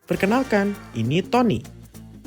Perkenalkan, ini Tony.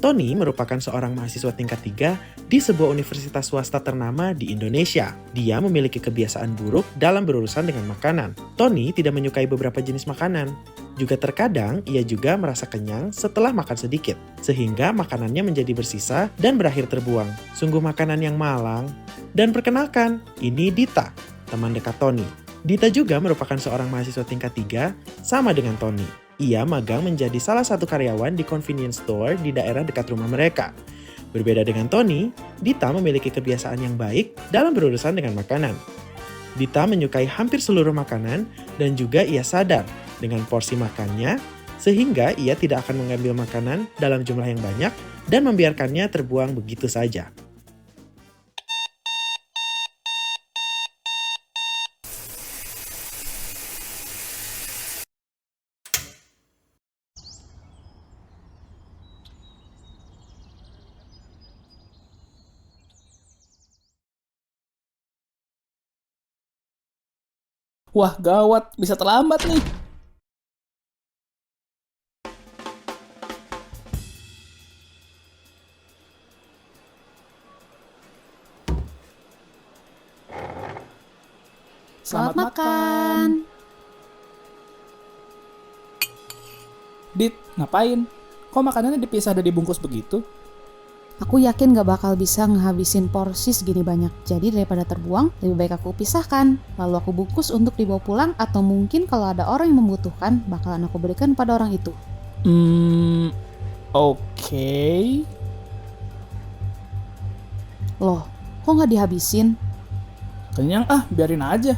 Tony merupakan seorang mahasiswa tingkat 3 di sebuah universitas swasta ternama di Indonesia. Dia memiliki kebiasaan buruk dalam berurusan dengan makanan. Tony tidak menyukai beberapa jenis makanan. Juga terkadang ia juga merasa kenyang setelah makan sedikit, sehingga makanannya menjadi bersisa dan berakhir terbuang. Sungguh makanan yang malang. Dan perkenalkan, ini Dita, teman dekat Tony. Dita juga merupakan seorang mahasiswa tingkat 3 sama dengan Tony. Ia magang menjadi salah satu karyawan di convenience store di daerah dekat rumah mereka. Berbeda dengan Tony, Dita memiliki kebiasaan yang baik dalam berurusan dengan makanan. Dita menyukai hampir seluruh makanan dan juga ia sadar dengan porsi makannya, sehingga ia tidak akan mengambil makanan dalam jumlah yang banyak dan membiarkannya terbuang begitu saja. Wah, gawat, bisa terlambat nih. Selamat makan. Dit, ngapain? Kok makanannya dipisah dan dibungkus begitu? Aku yakin gak bakal bisa ngehabisin porsi segini banyak. Jadi daripada terbuang, lebih baik aku pisahkan. Lalu aku bungkus untuk dibawa pulang atau mungkin kalau ada orang yang membutuhkan, bakalan aku berikan pada orang itu. Oke. Loh, kok gak dihabisin? Kenyang biarin aja.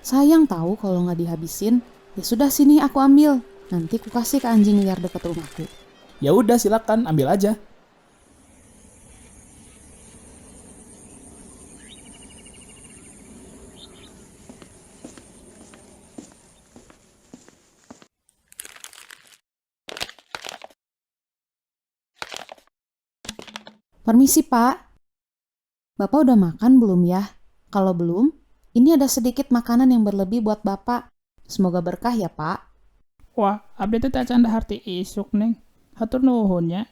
Sayang tahu kalau gak dihabisin. Ya sudah, sini aku ambil. Nanti aku kasih ke anjing liar dekat rumahku. Ya udah, silakan ambil aja. Permisi, Pak. Bapak udah makan belum ya? Kalau belum, ini ada sedikit makanan yang berlebih buat Bapak. Semoga berkah ya, Pak. Wah, abdi teh canda harti isuk neng. Hatur nuhun ya.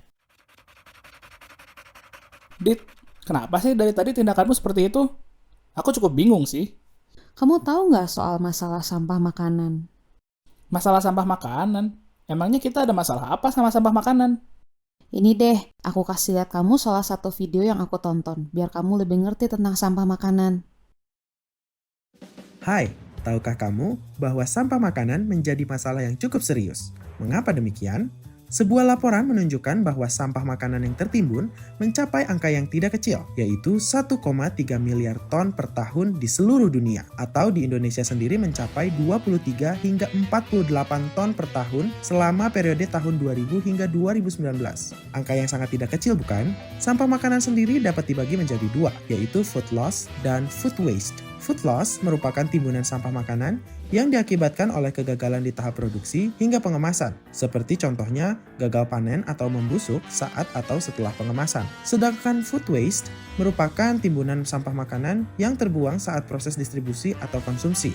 Dit, kenapa sih dari tadi tindakanmu seperti itu? Aku cukup bingung sih. Kamu tahu nggak soal masalah sampah makanan? Masalah sampah makanan. Emangnya kita ada masalah apa sama sampah makanan? Ini deh, aku kasih lihat kamu salah satu video yang aku tonton, biar kamu lebih ngerti tentang sampah makanan. Hai, tahukah kamu bahwa sampah makanan menjadi masalah yang cukup serius? Mengapa demikian? Sebuah laporan menunjukkan bahwa sampah makanan yang tertimbun mencapai angka yang tidak kecil, yaitu 1,3 miliar ton per tahun di seluruh dunia. Atau di Indonesia sendiri mencapai 23 hingga 48 ton per tahun selama periode tahun 2000 hingga 2019. Angka yang sangat tidak kecil bukan? Sampah makanan sendiri dapat dibagi menjadi dua, yaitu food loss dan food waste. Food loss merupakan timbunan sampah makanan yang diakibatkan oleh kegagalan di tahap produksi hingga pengemasan, seperti contohnya gagal panen atau membusuk saat atau setelah pengemasan. Sedangkan food waste merupakan timbunan sampah makanan yang terbuang saat proses distribusi atau konsumsi,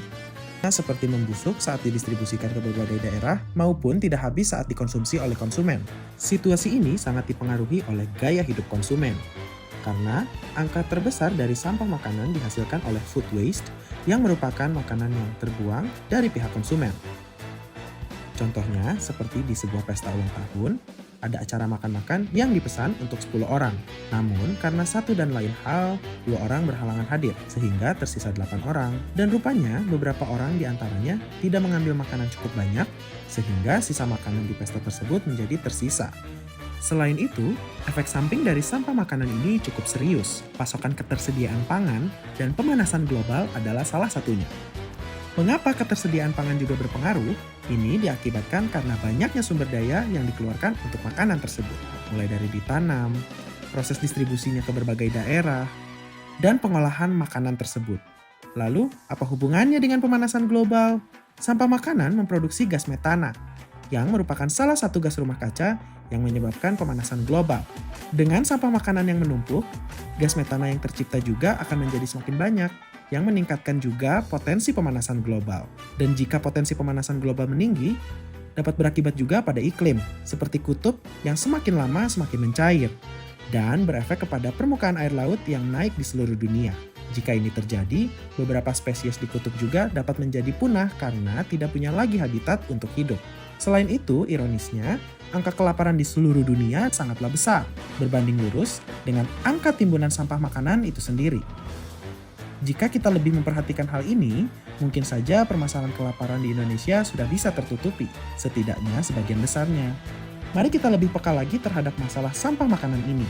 seperti membusuk saat didistribusikan ke berbagai daerah maupun tidak habis saat dikonsumsi oleh konsumen. Situasi ini sangat dipengaruhi oleh gaya hidup konsumen, karena angka terbesar dari sampah makanan dihasilkan oleh food waste yang merupakan makanan yang terbuang dari pihak konsumen. Contohnya seperti di sebuah pesta ulang tahun, ada acara makan-makan yang dipesan untuk 10 orang. Namun karena satu dan lain hal, 2 orang berhalangan hadir, sehingga tersisa 8 orang. Dan rupanya beberapa orang di antaranya tidak mengambil makanan cukup banyak, sehingga sisa makanan di pesta tersebut menjadi tersisa. Selain itu, efek samping dari sampah makanan ini cukup serius. Pasokan ketersediaan pangan dan pemanasan global adalah salah satunya. Mengapa ketersediaan pangan juga berpengaruh? Ini diakibatkan karena banyaknya sumber daya yang dikeluarkan untuk makanan tersebut. Mulai dari ditanam, proses distribusinya ke berbagai daerah, dan pengolahan makanan tersebut. Lalu, apa hubungannya dengan pemanasan global? Sampah makanan memproduksi gas metana, yang merupakan salah satu gas rumah kaca yang menyebabkan pemanasan global. Dengan sampah makanan yang menumpuk, gas metana yang tercipta juga akan menjadi semakin banyak, yang meningkatkan juga potensi pemanasan global. Dan jika potensi pemanasan global meninggi, dapat berakibat juga pada iklim, seperti kutub yang semakin lama semakin mencair, dan berefek kepada permukaan air laut yang naik di seluruh dunia. Jika ini terjadi, beberapa spesies di kutub juga dapat menjadi punah karena tidak punya lagi habitat untuk hidup. Selain itu, ironisnya, angka kelaparan di seluruh dunia sangatlah besar, berbanding lurus dengan angka timbunan sampah makanan itu sendiri. Jika kita lebih memperhatikan hal ini, mungkin saja permasalahan kelaparan di Indonesia sudah bisa tertutupi, setidaknya sebagian besarnya. Mari kita lebih peka lagi terhadap masalah sampah makanan ini,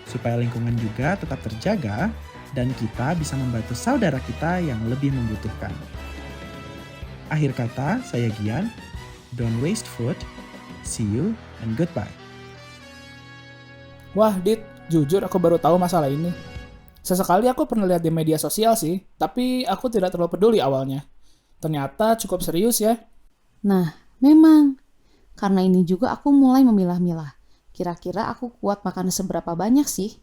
supaya lingkungan juga tetap terjaga dan kita bisa membantu saudara kita yang lebih membutuhkan. Akhir kata, saya Gian. Don't waste food. See you and goodbye. Wah, Dit, jujur aku baru tahu masalah ini. Sesekali aku pernah lihat di media sosial sih, tapi aku tidak terlalu peduli awalnya. Ternyata cukup serius ya. Nah, memang. Karena ini juga aku mulai memilah-milah. Kira-kira aku kuat makan seberapa banyak sih?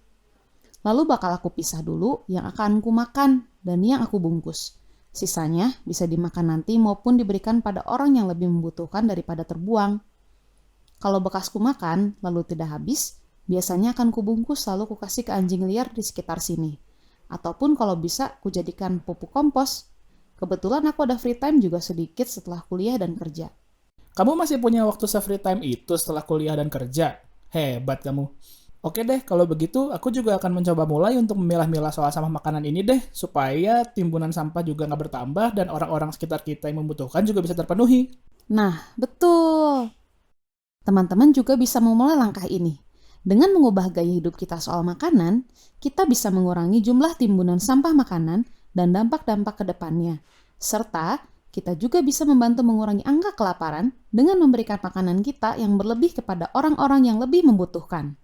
Lalu bakal aku pisah dulu yang akan aku makan dan yang aku bungkus. Sisanya bisa dimakan nanti maupun diberikan pada orang yang lebih membutuhkan daripada terbuang. Kalau bekasku makan lalu tidak habis, biasanya akan kubungkus lalu kukasih ke anjing liar di sekitar sini. Ataupun kalau bisa kujadikan pupuk kompos. Kebetulan aku ada free time juga sedikit setelah kuliah dan kerja. Kamu masih punya waktu free time itu setelah kuliah dan kerja? Hebat kamu. Oke deh, kalau begitu aku juga akan mencoba mulai untuk memilah-milah soal sampah makanan ini deh, supaya timbunan sampah juga nggak bertambah dan orang-orang sekitar kita yang membutuhkan juga bisa terpenuhi. Nah, betul. Teman-teman juga bisa memulai langkah ini. Dengan mengubah gaya hidup kita soal makanan, kita bisa mengurangi jumlah timbunan sampah makanan dan dampak-dampak ke depannya. Serta, kita juga bisa membantu mengurangi angka kelaparan dengan memberikan makanan kita yang berlebih kepada orang-orang yang lebih membutuhkan.